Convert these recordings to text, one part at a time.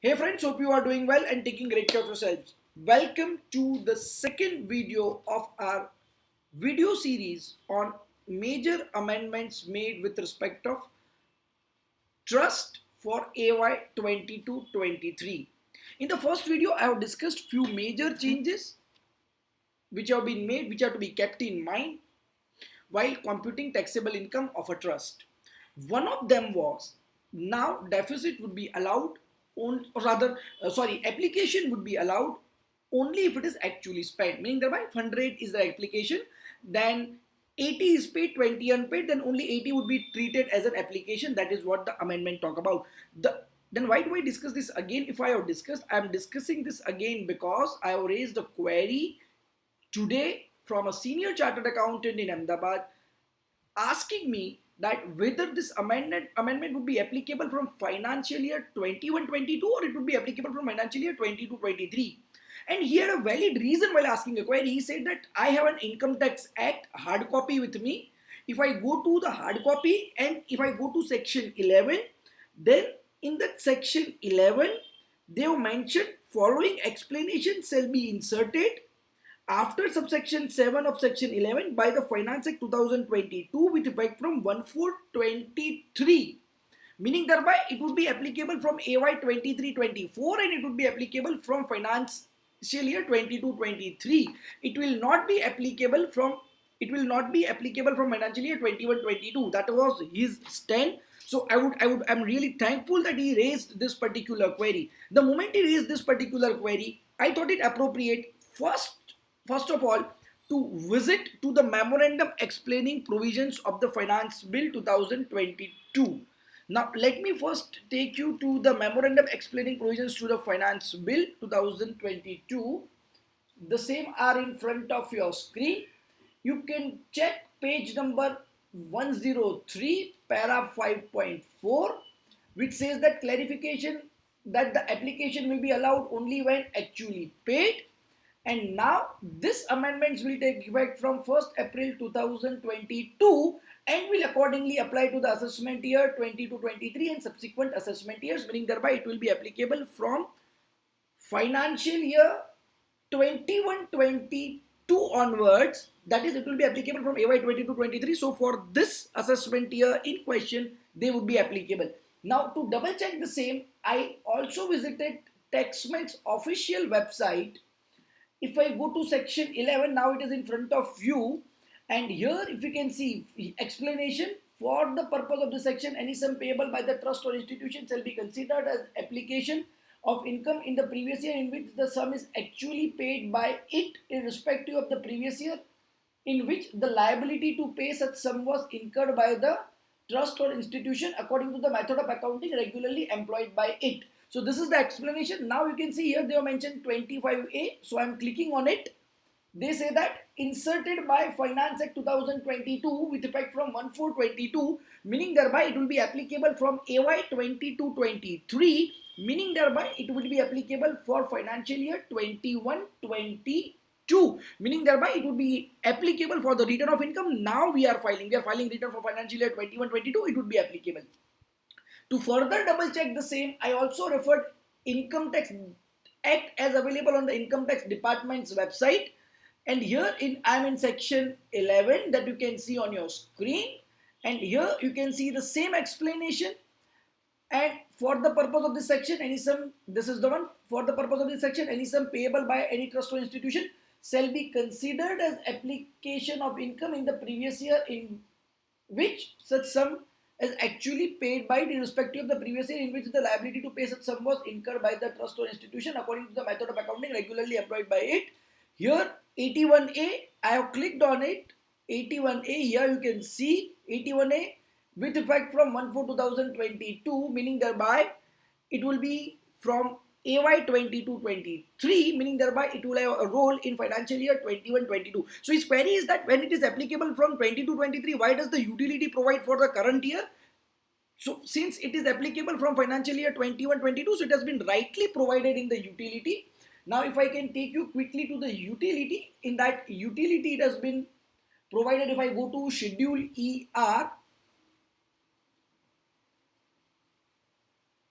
Hey friends, hope you are doing well and taking great care of yourselves. Welcome to the second video of our video series on major amendments made with respect of trust for AY 22-23. In the first video, I have discussed few major changes which have been made, which are to be kept in mind while computing taxable income of a trust. One of them was now deficit would be allowed on, or rather, application would be allowed only if it is actually spent, meaning that by fund rate is the application, then 80 is paid, 20 unpaid, then only 80 would be treated as an application. That is what the amendment talk about. Then why do I discuss this again? If I have discussed, I am discussing this again because I have raised a query today from a senior chartered accountant in Ahmedabad asking me that whether this amendment would be applicable from financial year 21-22 or it would be applicable from financial year 22-23. And he had a valid reason while asking a query. He said that I have an Income Tax Act hard copy with me. If I go to the hard copy and if I go to section 11, then in that section 11, they have mentioned following explanation shall be inserted after subsection 7 of section 11 by the Finance Act 2022 with effect from 1/4/23, meaning thereby it would be applicable from AY 23-24 and it would be applicable from financial year 22-23. It will not be applicable from financial year 21-22. That was his stand. So I'm really thankful that he raised this particular query. The moment he raised this particular query, I thought it appropriate first of all to visit to the memorandum explaining provisions of the Finance Bill 2022. Now let me first take you to the memorandum explaining provisions to the Finance Bill 2022. The same are in front of your screen. You can check page number 103 para 5.4, which says that clarification that the application will be allowed only when actually paid. And now this amendments will take effect from 1st April 2022 and will accordingly apply to the assessment year 22-23 and subsequent assessment years, meaning thereby it will be applicable from financial year 21-22 onwards. That is, it will be applicable from AY 22-23. So for this assessment year in question, they would be applicable. Now to double check the same, I also visited Taxman's official website. If I go to section 11, now it is in front of you, and here if you can see explanation for the purpose of this section, any sum payable by the trust or institution shall be considered as application of income in the previous year in which the sum is actually paid by it irrespective of the previous year in which the liability to pay such sum was incurred by the trust or institution according to the method of accounting regularly employed by it. So this is the explanation. Now you can see here they have mentioned 25A. So I am clicking on it. They say that inserted by Finance Act 2022 with effect from 1/4/22, meaning thereby it will be applicable from AY 22-23, meaning thereby it will be applicable for financial year 21-22, meaning thereby it would be applicable for the return of income. Now we are filing return for financial year 21-22. It would be applicable. To further double check the same, I also referred Income Tax Act as available on the Income Tax Department's website. And here I am in section 11 that you can see on your screen. And here you can see the same explanation. And for the purpose of this section, any sum, this is the one, for the purpose of this section, any sum payable by any trust or institution shall be considered as application of income in the previous year in which such sum is actually paid by the respective of the previous year in which the liability to pay such sum was incurred by the trust or institution according to the method of accounting regularly employed by it. Here 81A, I have clicked on it. 81A, here you can see 81A with effect from 1/4/2022, meaning thereby it will be from AY 22-23, meaning thereby it will have a role in financial year 21-22. So his query is that when it is applicable from 22-23, why does the utility provide for the current year? So since it is applicable from financial year 21-22, so it has been rightly provided in the utility. Now if I can take you quickly to the utility, in that utility it has been provided. If I go to schedule ER,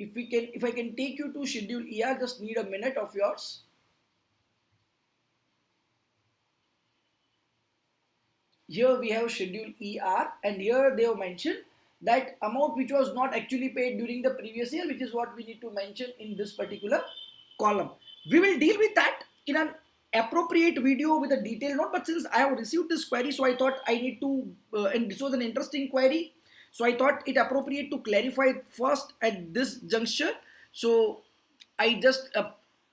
if I can take you to schedule ER, just need a minute of yours. Here we have schedule ER, and here they have mentioned that amount which was not actually paid during the previous year, which is what we need to mention in this particular column. We will deal with that in an appropriate video with a detailed note, but since I have received this query, so I thought I need to, and this was an interesting query, so I thought it appropriate to clarify it first at this juncture. So I just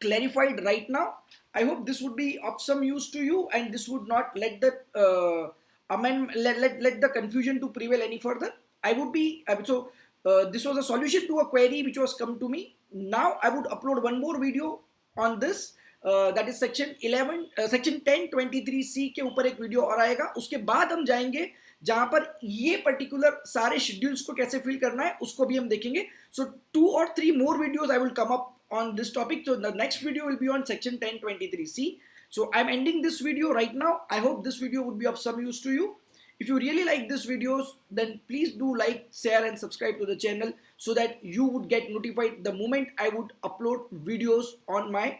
clarified right now. I hope this would be of some use to you, and this would not let the let the confusion to prevail any further. I would be this was a solution to a query which was come to me. Now I would upload one more video on this, that is section 11 section 1023C के ऊपर एक video और आएगा. उसके बाद हम जाएंगे जहां पर ये पर्टिकुलर सारे शेड्यूल्स को कैसे फिल करना है उसको भी हम देखेंगे. So 2 or 3 more videos I will come up on this topic. So the next video will be on section 1023C. So I'm ending this video right now. I hope this video would be of some use to you. If you really like this videos, then please do like, share and subscribe to the channel so that you would get notified the moment I would upload videos on my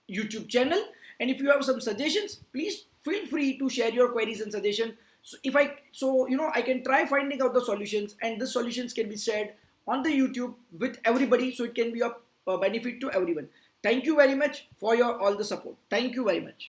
YouTube channel. And if you have some suggestions, please feel free to share your queries and suggestions. So I can try finding out the solutions, and the solutions can be shared on the YouTube with everybody, so it can be of benefit to everyone. Thank you very much for your all the support. Thank you very much.